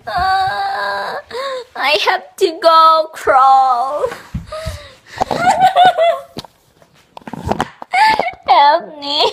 I have to go crawl. Help me.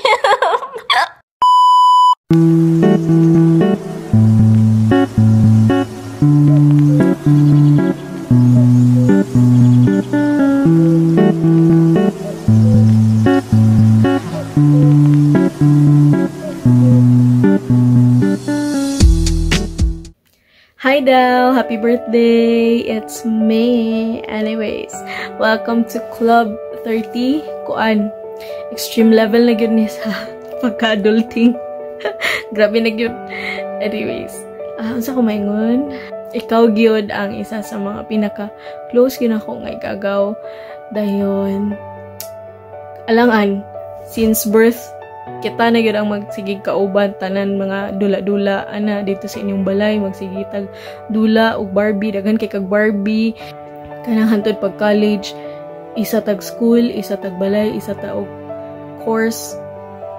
Hi daw! Happy birthday! It's May! Anyways, welcome to Club 30. Kuan, extreme level na yun niya sa pagka-adulting. Grabe na yun. Anyways, sa kumaingon, ikaw gyud ang isa sa mga pinaka-close yun ako nga igagaw. Dayon, alangan, since birth, kita na yun ang magsigig kauban tanan mga dula-dula ana dito sa inyong balay magsigig tag dula ug Barbie daghan kay kag Barbie kanang hantod pag college isa tag school isa tag balay isa ta og course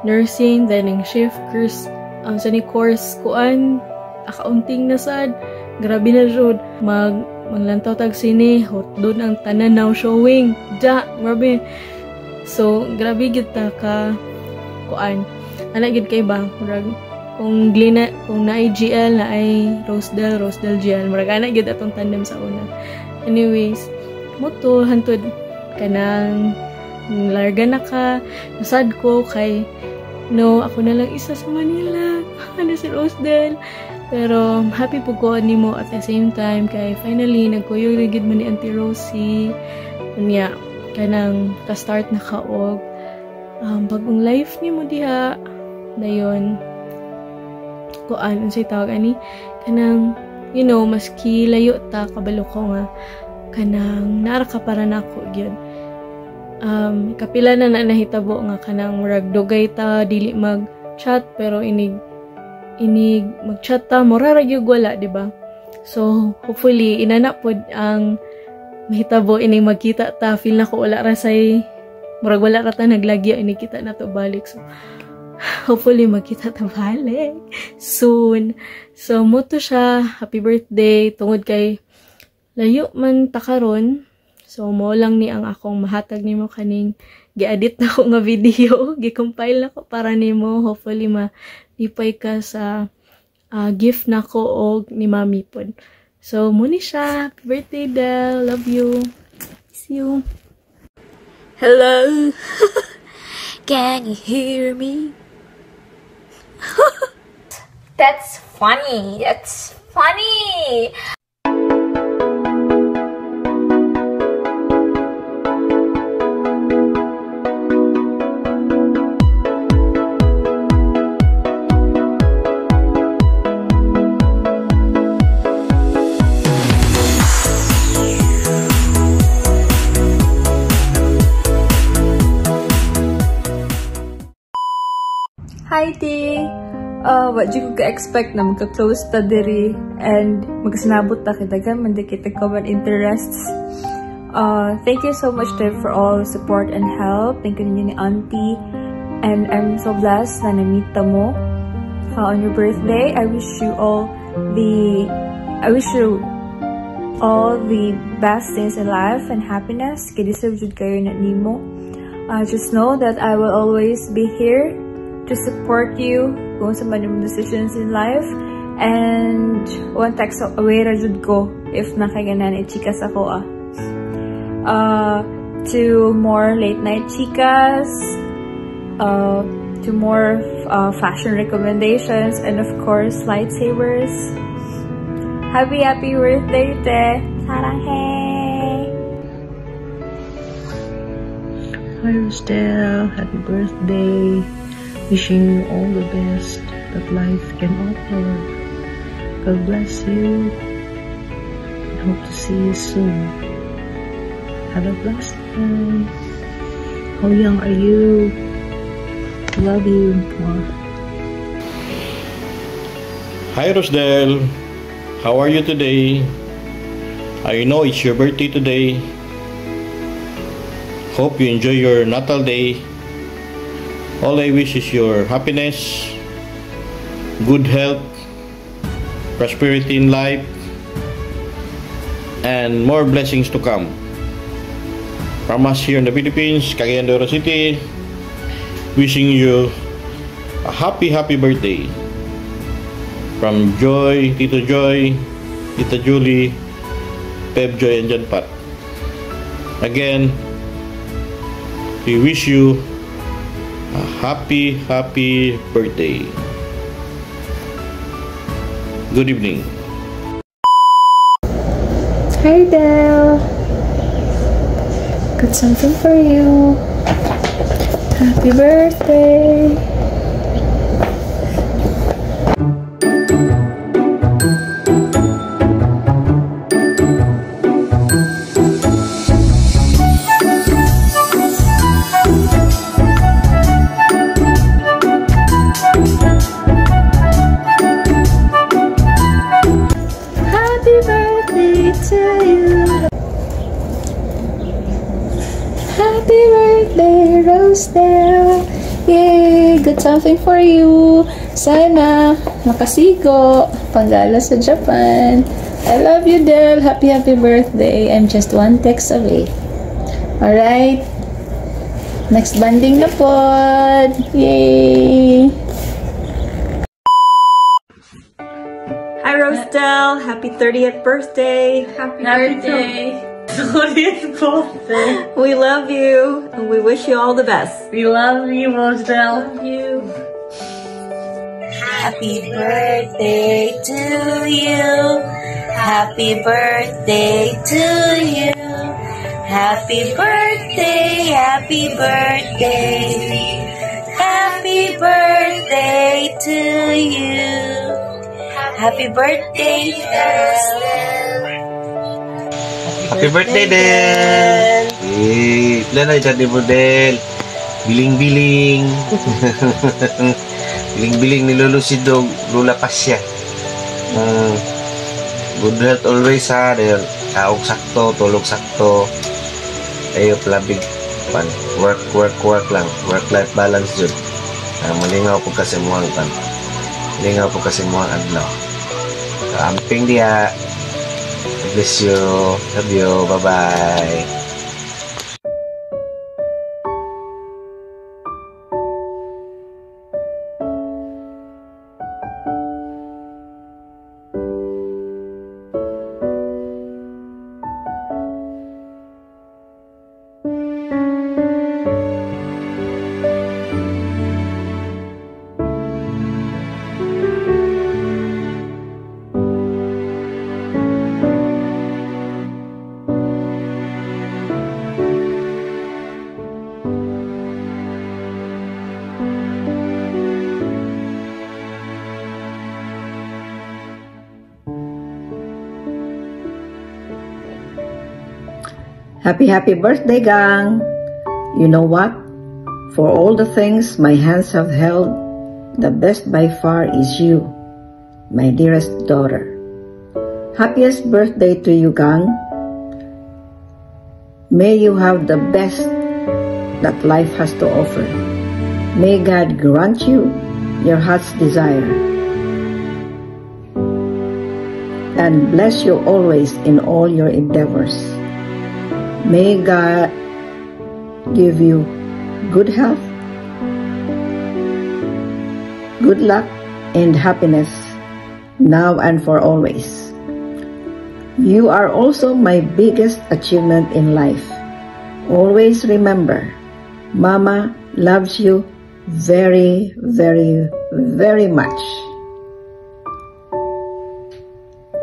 nursing then ang shift course ang sa ni course kuan accounting na sad grabe na jud maglantaw tag sine hot doon ang tanan now showing grabe so grabe gyud ta ka kuan ana gid kay ba murag kung na IGL na ay Rosedale GL murag ana gid atong tandem sa una. Anyways, moto hantod kanang larga na ka nasad ko kay no ako na lang isa sa Manila ano si Rosedale pero happy po ko nimo at the same time kay finally nagkuyog gid man ni Auntie Rosie unya kanang ka-start na kaog bagong life ni mo diha dayon kuan unsay tawag ani kanang you know maski layo ta kabalo ko nga kanang nara ka para nako gyud kapila na nahitabo nga kanang murag dugay ta dili mag chat pero inig mag chat ta mura ra gyud wala di ba so hopefully inana pod ang mahitabo inig magkita ta feel na ko wala ra say murag wala ka ta naglagya inikita na to balik so hopefully magkita ta balik soon so mo to siya happy birthday tungod kay layo man ta karon so mo lang ni ang akong mahatag nimo kaning gi-edit na ko nga video gi-compile na ko para nimo hopefully malipay ka sa gift na ko og ni mami pod so mo ni siya happy birthday Del love you see you. Hello? Can you hear me? That's funny. That's funny. Hi, T! What you could expect na magka-close ta diri and magkasinabot ta kitagan man di kita common interests. Thank you so much to for all support and help. Thank you ninyo ni Auntie. And I'm so blessed na na-meet ta mo on your birthday. I wish you all the best things in life and happiness. Kay-deserve jud kayo na nimo. Just know that I will always be here to support you kung sa manong decisions in life and one text away ra jud ko if nakaganan chikas ako to more late night chikas to more fashion recommendations and of course lightsabers. Happy birthday te saranghae. Hi Rosedale, happy birthday. Wishing you all the best that life can offer. God bless you and hope to see you soon. Have a blessed day. How young are you? Love you. Hi Rosedale, how are you today? I know it's your birthday today. Hope you enjoy your natal day. All I wish is your happiness, good health, prosperity in life, and more blessings to come. From us here in the Philippines, Cagayan de Oro City, wishing you a happy birthday. From Joy, Tito Joy, Tita Julie, Peb Joy, and John Pat. Again, we wish you a happy birthday. Good evening. Hi Del. Got something for you. Happy birthday. Happy birthday to you. Happy birthday, Rosedale. Yay! Got something for you. Sana makasigo. Panggala sa Japan. I love you, Del. Happy birthday. I'm just one text away. Alright? Next banding na pod. Yay! Hi, Rosedale. Happy 30th birthday. Happy birthday. 30th birthday. We love you, and we wish you all the best. We love you, Rosedale. Love you. Happy birthday to you. Happy birthday to you. Happy birthday, happy birthday. Happy birthday to you. Happy birthday, Del. Happy birthday, Del! Ilan na dyan mo, Del? Biling-biling. Biling-biling ni Lolo Sidog, Lola Pasya. Good health always, ha, Del. Kaog sakto, tulog sakto. Ayo, palabig. Work lang. Work-life balance dyan. Malingaw po kasi muhang pan. Malingaw po kasi muhang adlaw. Amping dia. Bless you. Love you. Bye-bye. Happy birthday, gang! You know what? For all the things my hands have held, the best by far is you, my dearest daughter. Happiest birthday to you, gang. May you have the best that life has to offer. May God grant you your heart's desire and bless you always in all your endeavors. May God give you good health, good luck, and happiness now and for always. You are also my biggest achievement in life. Always remember, Mama loves you very, very, very much.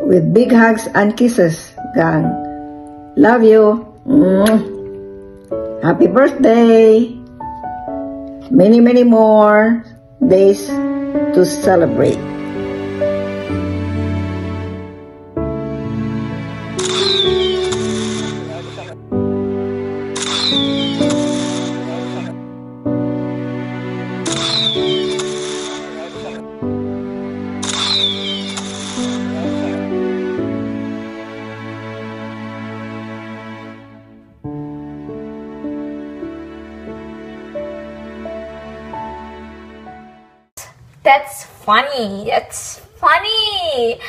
With big hugs and kisses, gang. Love you. Happy birthday. Many, many more days to celebrate. That's funny. That's funny.